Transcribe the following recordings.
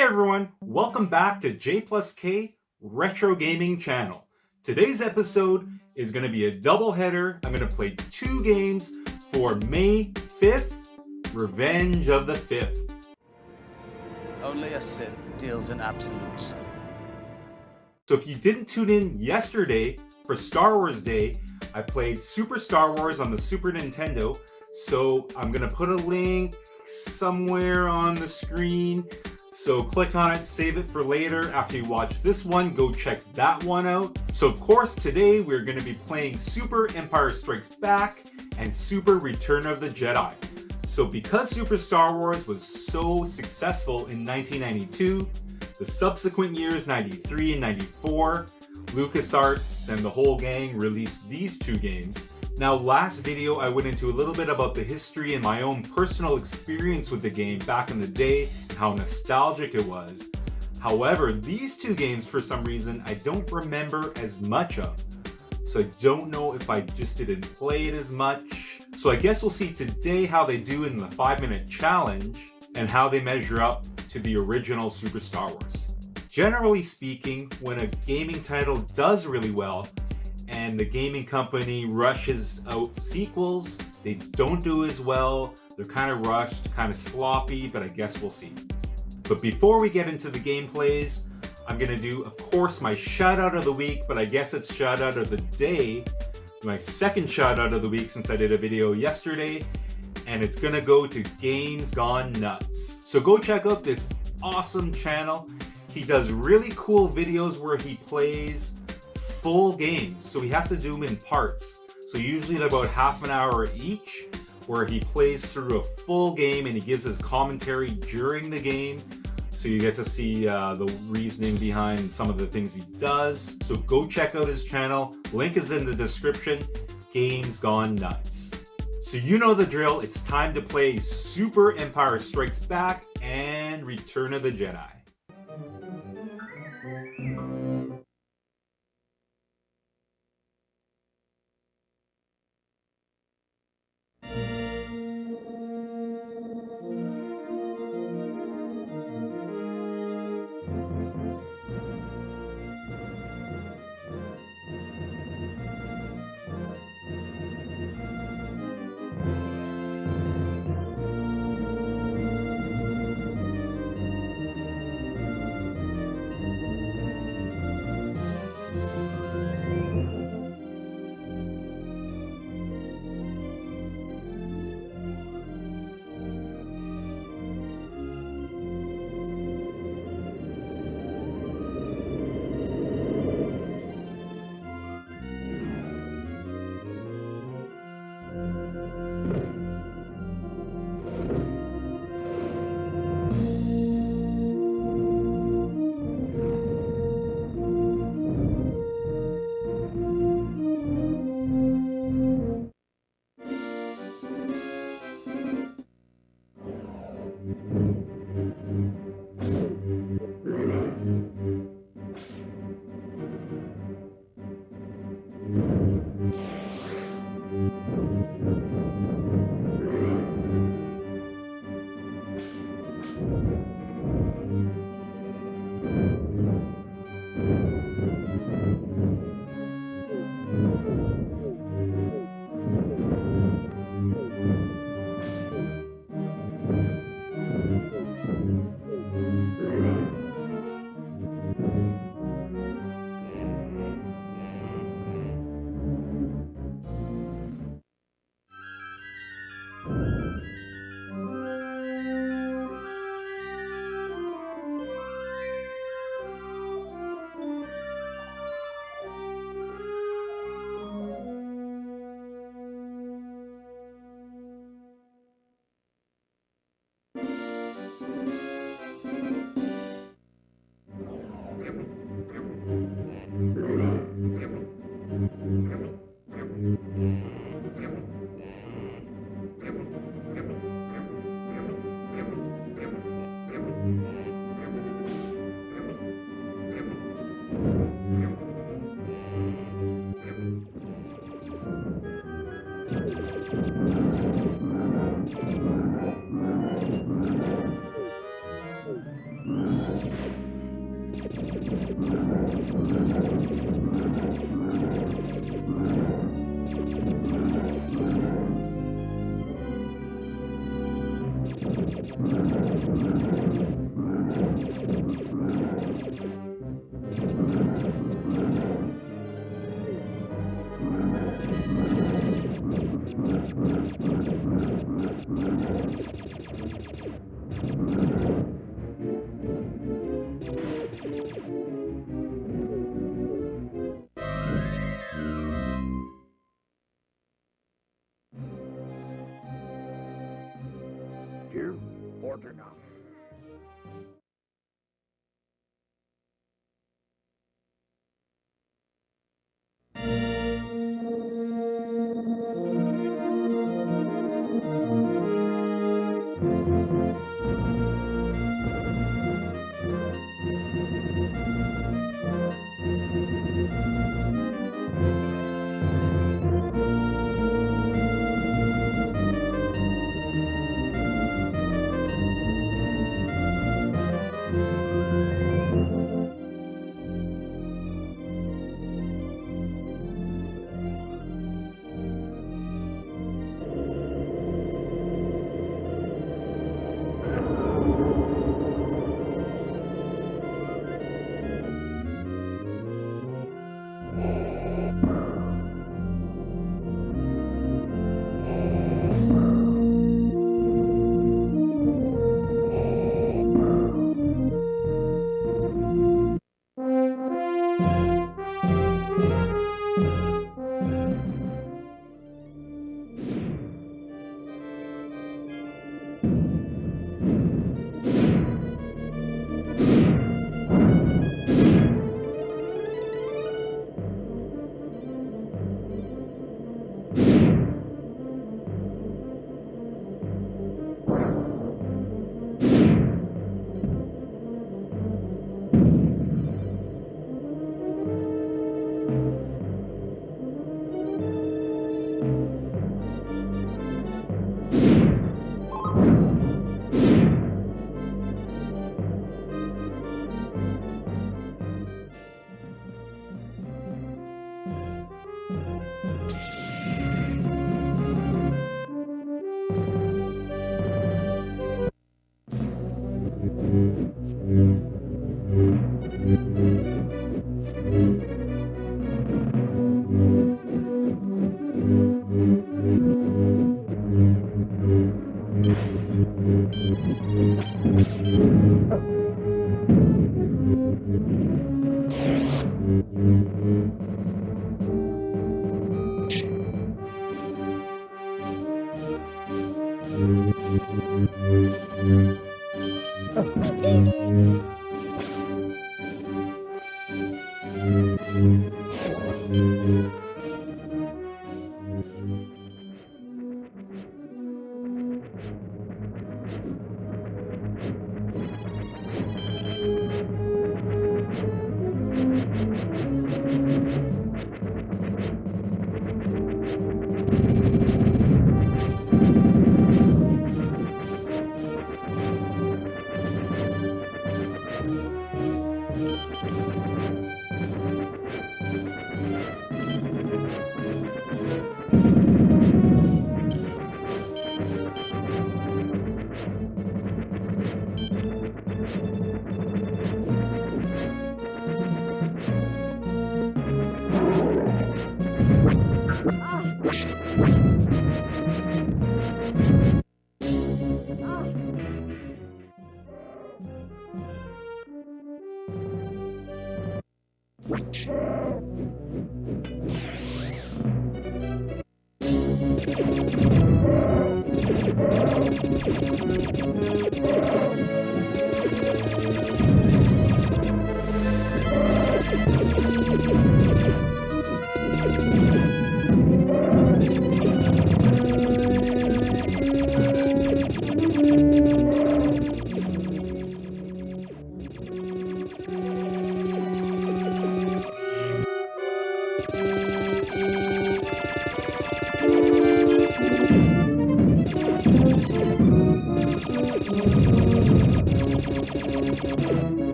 Hey everyone, welcome back to J plus K Retro Gaming Channel. Today's episode is going to be a double header. I'm going to play two games for May 5th, Revenge of the 5th. Only a Sith deals in absolutes. So if you didn't tune in yesterday for Star Wars Day, I played Super Star Wars on the Super Nintendo. So I'm going to put a link somewhere on the screen. So click on it, save it for later. After you watch this one, go check that one out. So of course, today we're going to be playing Super Empire Strikes Back and Super Return of the Jedi. So because Super Star Wars was so successful in 1992, the subsequent years, 93 and 94, LucasArts and the whole gang released these two games. Now, last video I went into a little bit about the history and my own personal experience with the game back in the day and how nostalgic it was. However, these two games, for some reason, I don't remember as much of. So I don't know if I just didn't play it as much. So I guess we'll see today how they do in the 5-minute challenge and how they measure up to the original Super Star Wars. Generally speaking, when a gaming title does really well, and the gaming company rushes out sequels, they don't do as well. They're kind of rushed, kind of sloppy, but I guess we'll see. But before we get into the gameplays, I'm gonna do, of course, my shout out of the week, but I guess it's shout out of the day. My second shout out of the week since I did a video yesterday, and it's gonna go to Games Gone Nuts. So go check out this awesome channel. He does really cool videos where he plays full games, so he has to do them in parts. So usually they're about half an hour each, where he plays through a full game and he gives his commentary during the game. So you get to see the reasoning behind some of the things he does. So go check out his channel. Link is in the description. Games Gone Nuts. So you know the drill. It's time to play Super Empire Strikes Back and Return of the Jedi.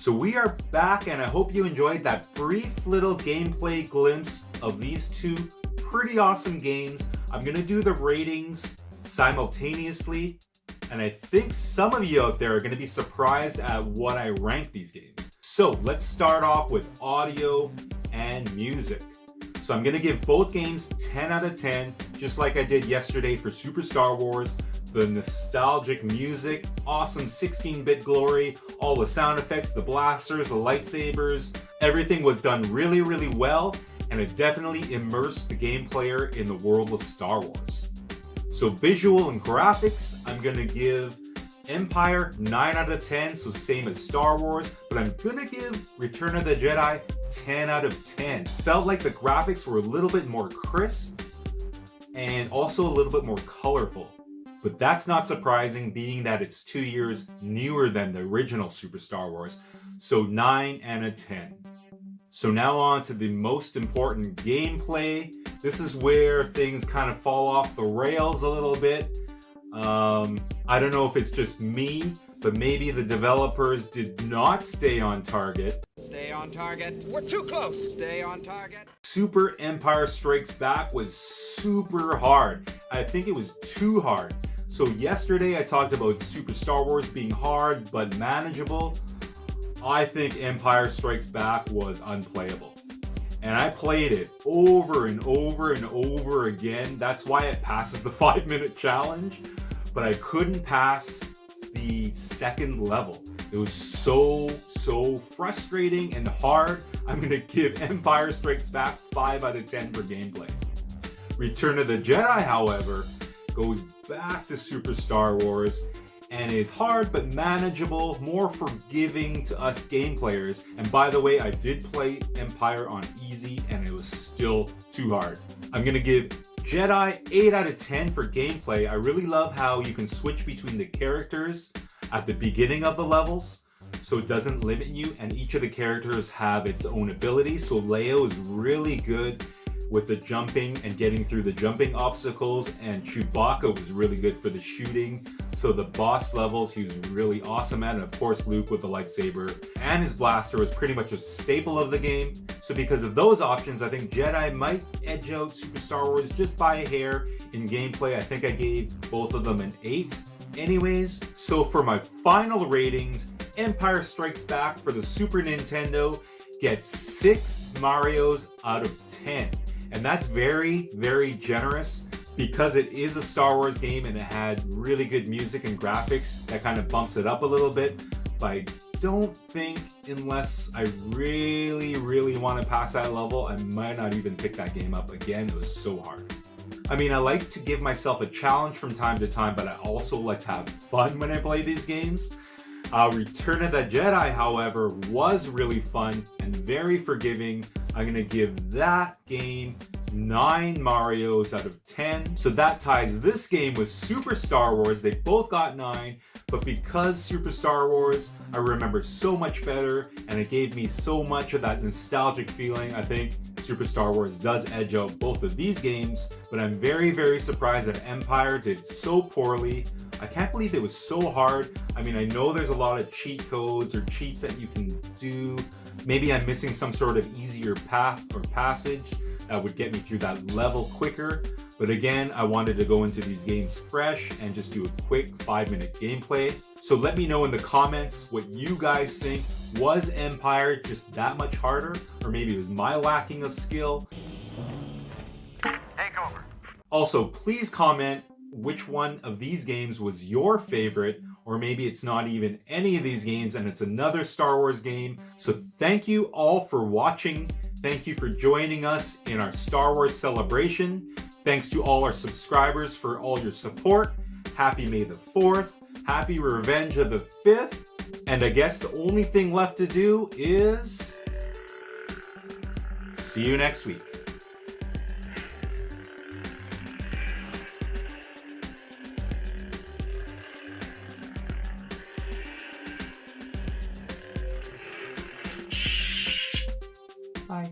So we are back, and I hope you enjoyed that brief little gameplay glimpse of these two pretty awesome games. I'm gonna do the ratings simultaneously, and I think some of you out there are gonna be surprised at what I rank these games. So let's start off with audio and music. So I'm gonna give both games 10 out of 10, just like I did yesterday for Super Star Wars. The nostalgic music, awesome 16-bit glory, all the sound effects, the blasters, the lightsabers, everything was done really, really well, and it definitely immersed the game player in the world of Star Wars. So visual and graphics, I'm gonna give Empire 9 out of 10, so same as Star Wars, but I'm gonna give Return of the Jedi 10 out of 10. Felt like the graphics were a little bit more crisp and also a little bit more colorful. But that's not surprising, being that it's 2 years newer than the original Super Star Wars, so 9 out of 10. So now on to the most important gameplay. This is where things kind of fall off the rails a little bit. I don't know if it's just me, but maybe the developers did not stay on target. Stay on target. We're too close. Stay on target. Super Empire Strikes Back was super hard. I think it was too hard. So yesterday I talked about Super Star Wars being hard but manageable. I think Empire Strikes Back was unplayable. And I played it over and over and over again. That's why it passes the 5-minute challenge. But I couldn't pass the second level. It was so frustrating and hard. I'm gonna give Empire Strikes Back 5 out of 10 for gameplay. Return of the Jedi, however, goes back to Super Star Wars and is hard but manageable, more forgiving to us game players. And by the way, I did play Empire on easy and it was still too hard. I'm gonna give Jedi 8 out of 10 for gameplay. I really love how you can switch between the characters at the beginning of the levels, so it doesn't limit you, and each of the characters have its own ability. So Leia is really good with the jumping and getting through the jumping obstacles, and Chewbacca was really good for the shooting. So the boss levels he was really awesome at, and of course Luke with the lightsaber and his blaster was pretty much a staple of the game. So because of those options, I think Jedi might edge out Super Star Wars just by a hair in gameplay. I think I gave both of them an 8. Anyways, so for my final ratings, Empire Strikes Back for the Super Nintendo gets 6 Marios out of 10. And that's very generous because it is a Star Wars game and it had really good music and graphics that kind of bumps it up a little bit. But I don't think, unless I really want to pass that level, I might not even pick that game up again. It was so hard. I mean, I like to give myself a challenge from time to time, but I also like to have fun when I play these games. Return of the Jedi, however, was really fun and very forgiving. I'm going to give that game 9 Marios out of 10. So that ties this game with Super Star Wars. They both got 9, but because Super Star Wars I remember so much better and it gave me so much of that nostalgic feeling, I think Super Star Wars does edge out both of these games. But I'm very surprised that Empire did so poorly. I can't believe it was so hard. I mean, I know there's a lot of cheat codes or cheats that you can do. Maybe I'm missing some sort of easier path or passage that would get me through that level quicker. But again, I wanted to go into these games fresh and just do a quick 5-minute gameplay. So let me know in the comments what you guys think. Was Empire just that much harder? Or maybe it was my lacking of skill? Take over. Also, please comment which one of these games was your favorite, or maybe it's not even any of these games and it's another Star Wars game. So thank you all for watching. Thank you for joining us in our Star Wars celebration. Thanks to all our subscribers for all your support. Happy May the 4th. Happy Revenge of the 5th. And I guess the only thing left to do is see you next week. Bye.